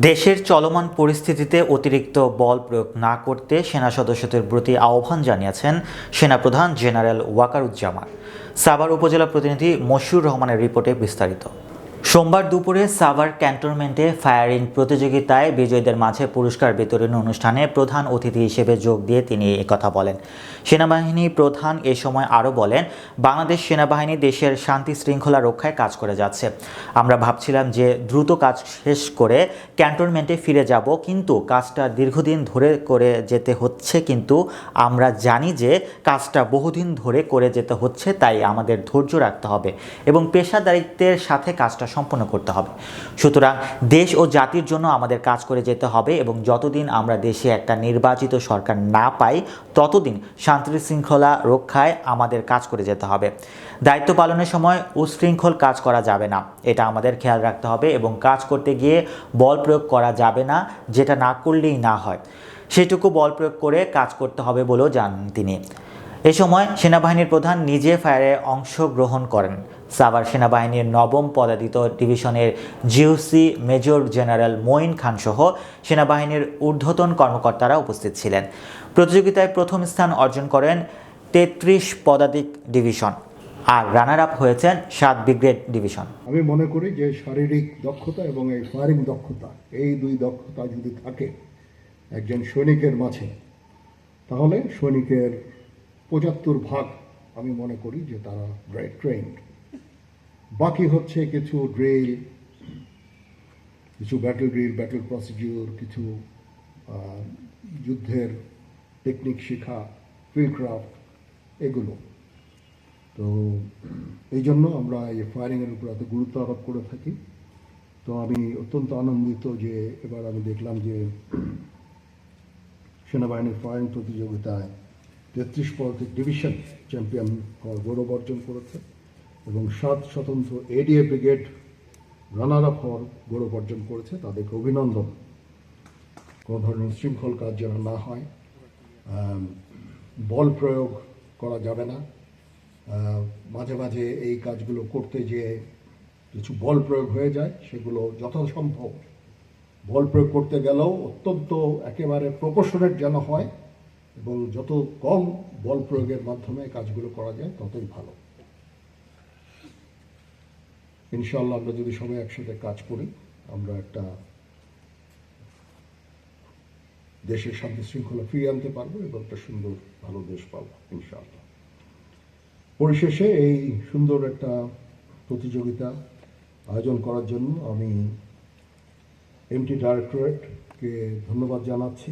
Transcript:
দেশের চলমান পরিস্থিতিতে অতিরিক্ত বল প্রয়োগ না করতে সেনা সদস্যদের প্রতি আহ্বান জানিয়েছেন সেনাপ্রধান জেনারেল ওয়াকারুজ্জামান। সাভার উপজেলা প্রতিনিধি মশিউর রহমানের রিপোর্টে বিস্তারিত। সোমবার দুপুরে সাভার ক্যান্টনমেন্টে ফায়ারিং প্রতিযোগিতায় বিজয়ীদের মাঝে পুরস্কার বিতরণী অনুষ্ঠানে প্রধান অতিথি হিসেবে যোগ দিয়ে তিনি একথা বলেন। সেনাবাহিনী প্রধান এ সময় আরও বলেন, বাংলাদেশ সেনাবাহিনী দেশের শান্তি শৃঙ্খলা রক্ষায় কাজ করে যাচ্ছে। আমরা ভাবছিলাম যে দ্রুত কাজ শেষ করে ক্যান্টনমেন্টে ফিরে যাব, কিন্তু কাজটা দীর্ঘদিন ধরে করে যেতে হচ্ছে। কিন্তু আমরা জানি যে কাজটা বহুদিন ধরে করে যেতে হচ্ছে, তাই আমাদের ধৈর্য রাখতে হবে এবং পেশাদারিত্বের সাথে কাজটা সম্পন্ন করতে হবে। সুতরাং দেশ ও জাতির জন্য আমাদের কাজ করে যেতে হবে এবং যতদিন আমরা দেশে একটা নির্বাচিত সরকার না পাই ততদিন শান্তি শৃঙ্খলা রক্ষায় আমাদের কাজ করে যেতে হবে। দায়িত্ব পালনের সময় উচ্ছৃঙ্খল কাজ করা যাবে না, এটা আমাদের খেয়াল রাখতে হবে এবং কাজ করতে গিয়ে বল প্রয়োগ করা যাবে না, যেটা না করলেই না হয় সেটুকু বল প্রয়োগ করে কাজ করতে হবে বলেও জানান তিনি। এ সময় সেনাবাহিনীর প্রধান নিজে ফায়ারে অংশগ্রহণ করেন। সাভার সেনাবাহিনীর ৯ম পদাতিত ডিভিশনের জিওসি মেজর জেনারেল মঈন খান সহ সেনাবাহিনীর ঊর্ধ্বতন কর্মকর্তারা উপস্থিত ছিলেন। প্রতিযোগিতায় প্রথম স্থান অর্জন করেন ৩৩ পদাতিক ডিভিশন আর রানার আপ হয়েছেন ৭ ব্রিগেড ডিভিশন। আমি মনে করি যে শারীরিক দক্ষতা এবং এই ফায়ারিং দক্ষতা, এই দুই দক্ষতা যদি থাকে একজন সৈনিকের মাঝে, তাহলে সৈনিকের ৭৫% আমি মনে করি যে তারা ট্রেন্ড। বাকি হচ্ছে কিছু ড্রিল, কিছু ব্যাটল ড্রিল, ব্যাটল প্রসিডিউর, কিছু যুদ্ধের টেকনিক শেখা, ফিল্ডক্রাফট, এগুলো। তো এই জন্য আমরা এই ফায়ারিংয়ের উপর এত গুরুত্ব আরোপ করে থাকি। তো আমি অত্যন্ত আনন্দিত যে এবার আমি দেখলাম যে সেনাবাহিনীর ফায়ারিং প্রতিযোগিতায় ৩৩ পদাতিক ডিভিশন চ্যাম্পিয়ন হওয়ার গৌরব অর্জন করেছে এবং ৭ স্বতন্ত্র এডিএ ব্রিগেড রানার আপ হওয়ার গৌরব অর্জন করেছে। তাদেরকে অভিনন্দন। কোনো ধরনের শৃঙ্খল কাজ যেন না হয়, বল প্রয়োগ করা যাবে না। মাঝে মাঝে এই কাজগুলো করতে যেয়ে কিছু বল প্রয়োগ হয়ে যায়, সেগুলো যথাসম্ভব বল প্রয়োগ করতে গেলেও অত্যন্ত একেবারে প্রপোর্শনেট যেন হয় এবং যত কম বল প্রয়োগের মাধ্যমে কাজগুলো করা যায় ততই ভালো। ইনশাআল্লাহ আমরা যদি সবাই একসাথে কাজ করি, আমরা একটা দেশের শান্তি শৃঙ্খলা ফিরিয়ে আনতে পারবো এবং একটা সুন্দর ভালো দেশ পাবো ইনশাআল্লাহ। পরিশেষে এই সুন্দর একটা প্রতিযোগিতা আয়োজন করার জন্য আমি এমটি ডাইরেক্টরেটকে ধন্যবাদ জানাচ্ছি।